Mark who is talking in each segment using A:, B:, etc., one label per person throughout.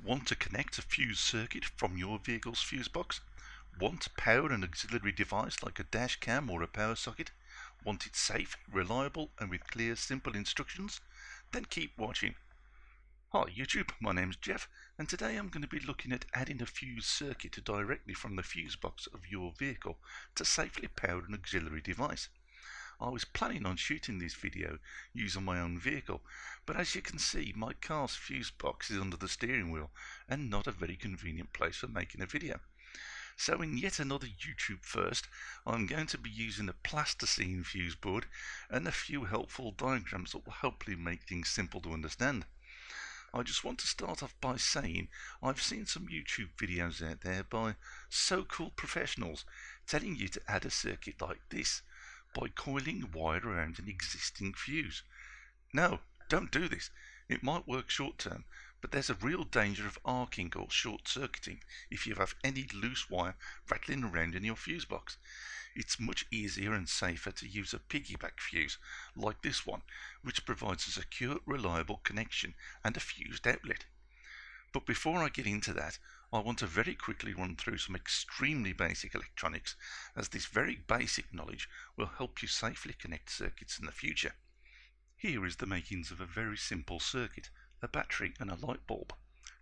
A: Want to connect a fuse circuit from your vehicle's fuse box? Want to power an auxiliary device like a dash cam or a power socket? Want it safe, reliable and with clear, simple instructions? Then keep watching. Hi YouTube, my name's Jeff and today I'm going to be looking at adding a fuse circuit directly from the fuse box of your vehicle to safely power an auxiliary device. I was planning on shooting this video using my own vehicle, but as you can see my car's fuse box is under the steering wheel and not a very convenient place for making a video. So in yet another YouTube first, I'm going to be using a plasticine fuse board and a few helpful diagrams that will hopefully make things simple to understand. I just want to start off by saying I've seen some YouTube videos out there by so-called professionals telling you to add a circuit like this by coiling wire around an existing fuse. No, don't do this. It might work short term, but there's a real danger of arcing or short circuiting if you have any loose wire rattling around in your fuse box. It's much easier and safer to use a piggyback fuse like this one, which provides a secure, reliable connection and a fused outlet. But before I get into that, I want to very quickly run through some extremely basic electronics, as this very basic knowledge will help you safely connect circuits in the future. Here is the makings of a very simple circuit, a battery and a light bulb.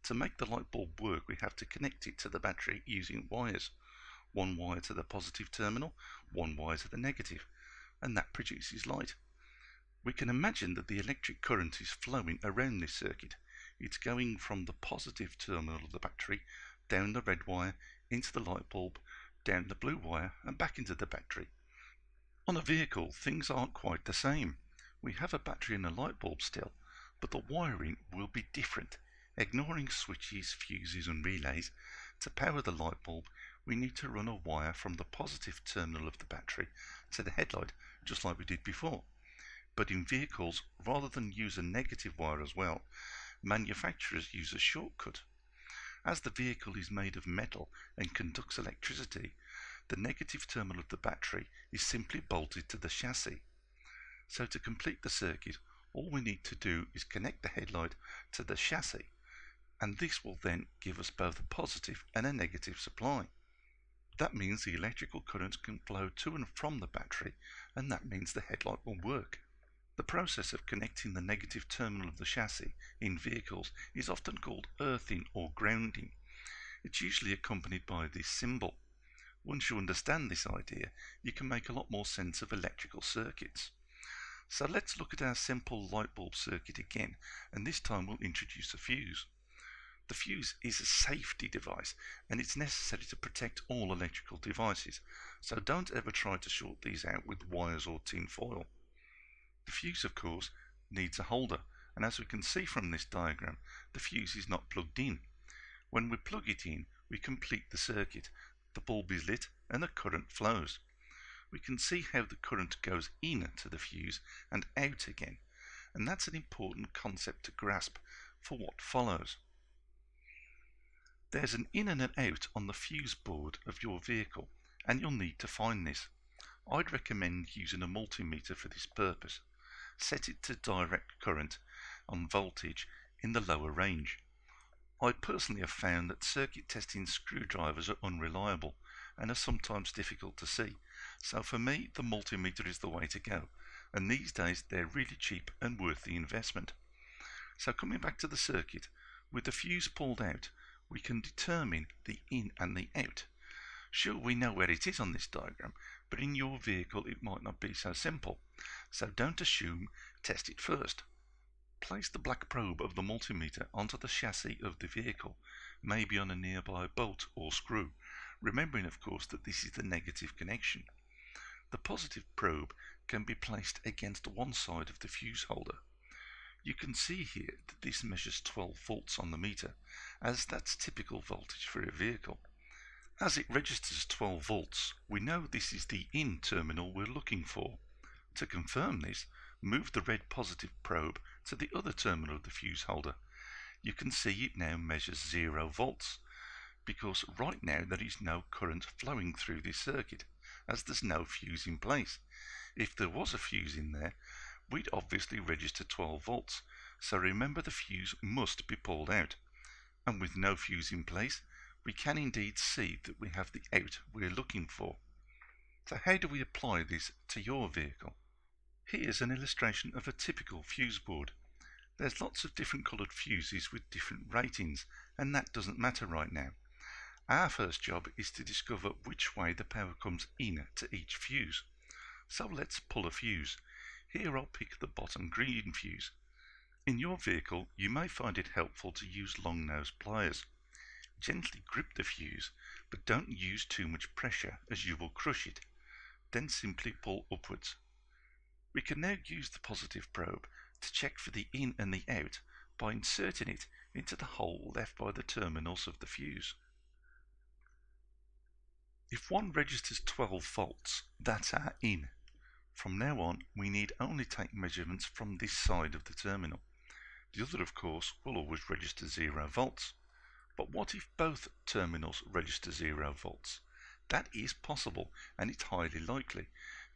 A: To make the light bulb work, we have to connect it to the battery using wires. One wire to the positive terminal, one wire to the negative, and that produces light. We can imagine that the electric current is flowing around this circuit. It's going from the positive terminal of the battery, down the red wire, into the light bulb, down the blue wire and back into the battery. On a vehicle, things aren't quite the same. We have a battery and a light bulb still, but the wiring will be different. Ignoring switches, fuses and relays, to power the light bulb we need to run a wire from the positive terminal of the battery to the headlight, just like we did before. But in vehicles, rather than use a negative wire as well, manufacturers use a shortcut. As the vehicle is made of metal and conducts electricity, the negative terminal of the battery is simply bolted to the chassis. So to complete the circuit, all we need to do is connect the headlight to the chassis, and this will then give us both a positive and a negative supply. That means the electrical current can flow to and from the battery, and that means the headlight will work. The process of connecting the negative terminal of the chassis in vehicles is often called earthing or grounding. It's usually accompanied by this symbol. Once you understand this idea, you can make a lot more sense of electrical circuits. So let's look at our simple light bulb circuit again, and this time we'll introduce a fuse. The fuse is a safety device and it's necessary to protect all electrical devices, so don't ever try to short these out with wires or tin foil. The fuse, of course, needs a holder, and as we can see from this diagram, the fuse is not plugged in. When we plug it in, we complete the circuit. The bulb is lit and the current flows. We can see how the current goes in to the fuse and out again, and that's an important concept to grasp for what follows. There's an in and an out on the fuse board of your vehicle, and you'll need to find this. I'd recommend using a multimeter for this purpose. Set it to direct current on voltage in the lower range. I personally have found that circuit testing screwdrivers are unreliable and are sometimes difficult to see, so for me the multimeter is the way to go, and these days they're really cheap and worth the investment. So coming back to the circuit, with the fuse pulled out, we can determine the in and the out. Sure, we know where it is on this diagram, but in your vehicle it might not be so simple, so don't assume, test it first. Place the black probe of the multimeter onto the chassis of the vehicle, maybe on a nearby bolt or screw, remembering of course that this is the negative connection. The positive probe can be placed against one side of the fuse holder. You can see here that this measures 12 volts on the meter, as that's typical voltage for a vehicle. As it registers 12 volts, we know this is the in terminal we're looking for. To confirm this, move the red positive probe to the other terminal of the fuse holder. You can see it now measures 0 volts, because right now there is no current flowing through this circuit, as there's no fuse in place. If there was a fuse in there, we'd obviously register 12 volts, so remember the fuse must be pulled out. And with no fuse in place, we can indeed see that we have the out we're looking for. So how do we apply this to your vehicle? Here's an illustration of a typical fuse board. There's lots of different coloured fuses with different ratings, and that doesn't matter right now. Our first job is to discover which way the power comes in to each fuse. So let's pull a fuse. Here I'll pick the bottom green fuse. In your vehicle, you may find it helpful to use long nose pliers. Gently grip the fuse, but don't use too much pressure as you will crush it. Then simply pull upwards. We can now use the positive probe to check for the in and the out by inserting it into the hole left by the terminals of the fuse. If one registers 12 volts, that's our in. From now on, we need only take measurements from this side of the terminal. The other, of course, will always register 0 volts. But what if both terminals register 0 volts? That is possible, and it's highly likely,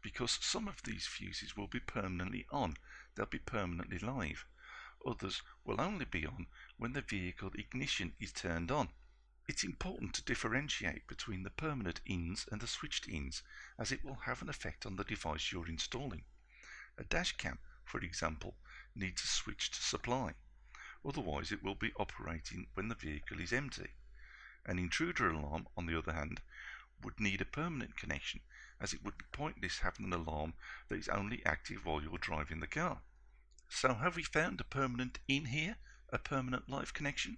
A: because some of these fuses will be permanently on, they'll be permanently live. Others will only be on when the vehicle ignition is turned on. It's important to differentiate between the permanent ins and the switched ins, as it will have an effect on the device you're installing. A dashcam, for example, needs a switched supply, otherwise it will be operating when the vehicle is empty. An intruder alarm, on the other hand, would need a permanent connection, as it would be pointless having an alarm that is only active while you're driving the car. So have we found a permanent in here, a permanent live connection?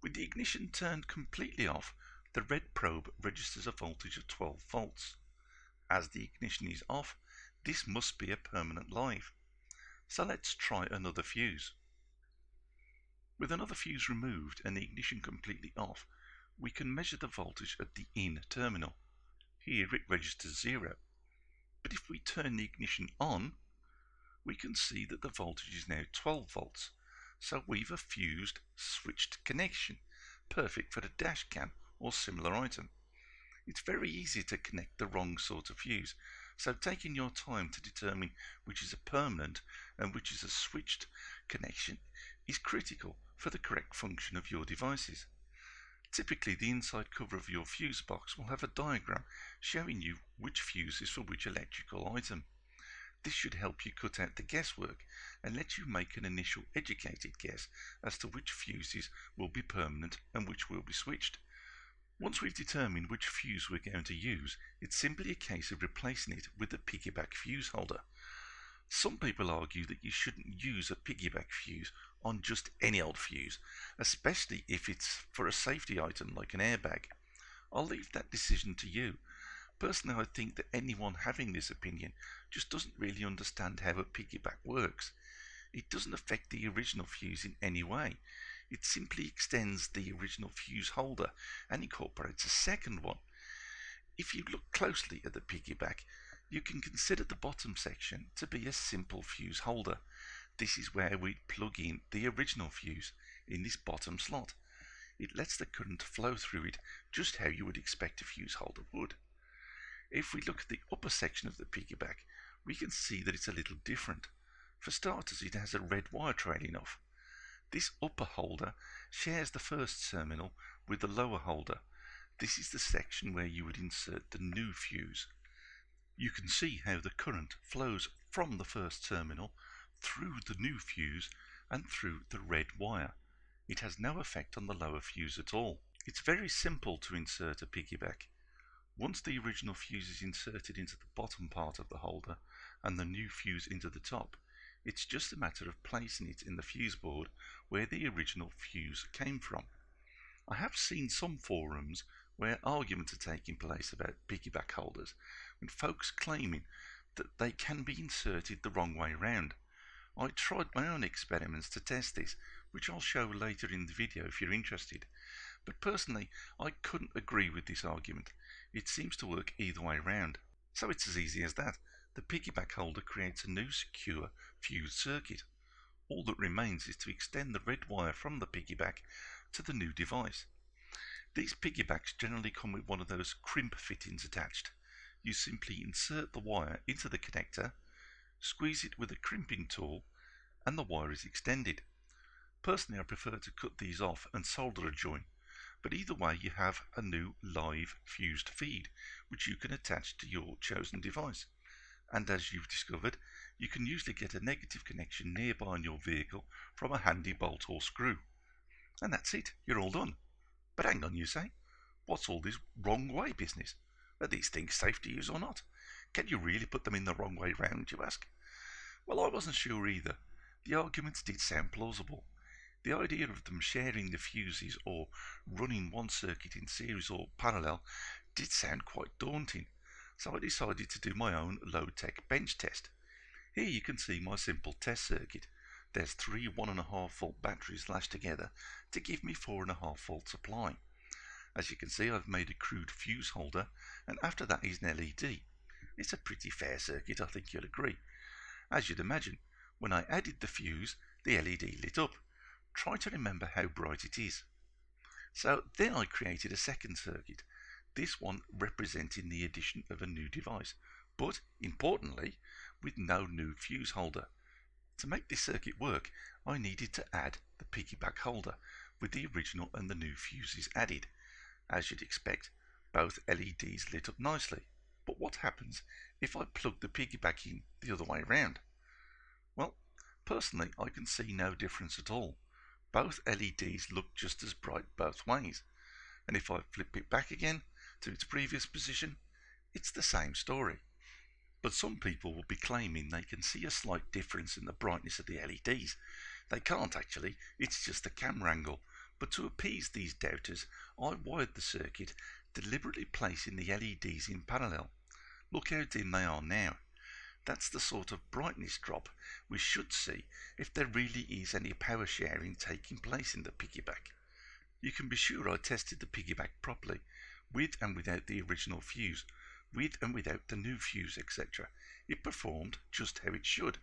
A: With the ignition turned completely off, the red probe registers a voltage of 12 volts. As the ignition is off, this must be a permanent live. So let's try another fuse. With another fuse removed and the ignition completely off, we can measure the voltage at the in terminal. Here it registers 0. But if we turn the ignition on, we can see that the voltage is now 12 volts. So we've a fused switched connection, perfect for a dash cam or similar item. It's very easy to connect the wrong sort of fuse, so taking your time to determine which is a permanent and which is a switched connection is critical for the correct function of your devices. Typically, the inside cover of your fuse box will have a diagram showing you which fuse is for which electrical item. This should help you cut out the guesswork and let you make an initial educated guess as to which fuses will be permanent and which will be switched. Once we've determined which fuse we're going to use, it's simply a case of replacing it with a Piggyback Fuse Holder. Some people argue that you shouldn't use a piggyback fuse on just any old fuse, especially if it's for a safety item like an airbag. I'll leave that decision to you. Personally, I think that anyone having this opinion just doesn't really understand how a piggyback works. It doesn't affect the original fuse in any way. It simply extends the original fuse holder and incorporates a second one. If you look closely at the piggyback, you can consider the bottom section to be a simple fuse holder. This is where we plug in the original fuse in this bottom slot. It lets the current flow through it just how you would expect a fuse holder would. If we look at the upper section of the piggyback, we can see that it's a little different. For starters, it has a red wire trailing off. This upper holder shares the first terminal with the lower holder. This is the section where you would insert the new fuse. You can see how the current flows from the first terminal through the new fuse and through the red wire. It has no effect on the lower fuse at all. It's very simple to insert a piggyback. Once the original fuse is inserted into the bottom part of the holder and the new fuse into the top, it's just a matter of placing it in the fuse board where the original fuse came from. I have seen some forums where arguments are taking place about piggyback holders, with folks claiming that they can be inserted the wrong way round. I tried my own experiments to test this, which I'll show later in the video if you're interested, but personally I couldn't agree with this argument. It seems to work either way round. So it's as easy as that. The piggyback holder creates a new secure fuse circuit. All that remains is to extend the red wire from the piggyback to the new device. These piggybacks generally come with one of those crimp fittings attached. You simply insert the wire into the connector, squeeze it with a crimping tool, and the wire is extended. Personally, I prefer to cut these off and solder a join, but either way you have a new live fused feed which you can attach to your chosen device. And as you've discovered, you can usually get a negative connection nearby on your vehicle from a handy bolt or screw. And that's it, you're all done. But hang on, you say, what's all this wrong way business? Are these things safe to use or not? Can you really put them in the wrong way round, you ask? Well, I wasn't sure either. The arguments did sound plausible. The idea of them sharing the fuses or running one circuit in series or parallel did sound quite daunting, so I decided to do my own low-tech bench test. Here you can see my simple test circuit. There's three 1.5 volt batteries lashed together to give me 4.5 volt supply. As you can see, I've made a crude fuse holder, and after that is an LED. It's a pretty fair circuit, I think you'll agree. As you'd imagine, when I added the fuse, the LED lit up. Try to remember how bright it is. So then I created a second circuit, this one representing the addition of a new device, but importantly, with no new fuse holder. To make this circuit work, I needed to add the piggyback holder, with the original and the new fuses added. As you'd expect, both LEDs lit up nicely. But what happens if I plug the piggyback in the other way around? Well, personally, I can see no difference at all. Both LEDs look just as bright both ways, and if I flip it back again to its previous position, it's the same story. But some people will be claiming they can see a slight difference in the brightness of the LEDs. They can't actually, it's just a camera angle. But to appease these doubters, I wired the circuit, deliberately placing the LEDs in parallel. Look how dim they are now. That's the sort of brightness drop we should see if there really is any power sharing taking place in the piggyback. You can be sure I tested the piggyback properly, with and without the original fuse, with and without the new fuse, etc. It performed just how it should.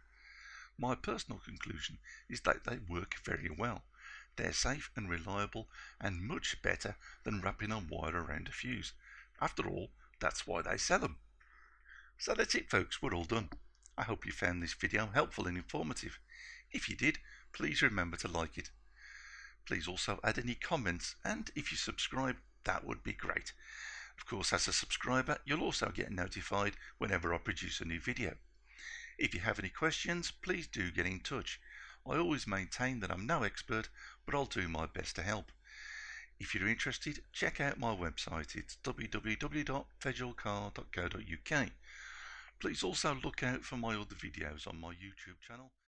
A: My personal conclusion is that they work very well. They're safe and reliable and much better than wrapping a wire around a fuse. After all, that's why they sell them. So that's it folks, we're all done. I hope you found this video helpful and informative. If you did, please remember to like it. Please also add any comments, and if you subscribe, that would be great. Of course, as a subscriber, you'll also get notified whenever I produce a new video. If you have any questions, please do get in touch. I always maintain that I'm no expert, but I'll do my best to help. If you're interested, check out my website. It's www.VegOilGuy.co.uk. Please also look out for my other videos on my YouTube channel.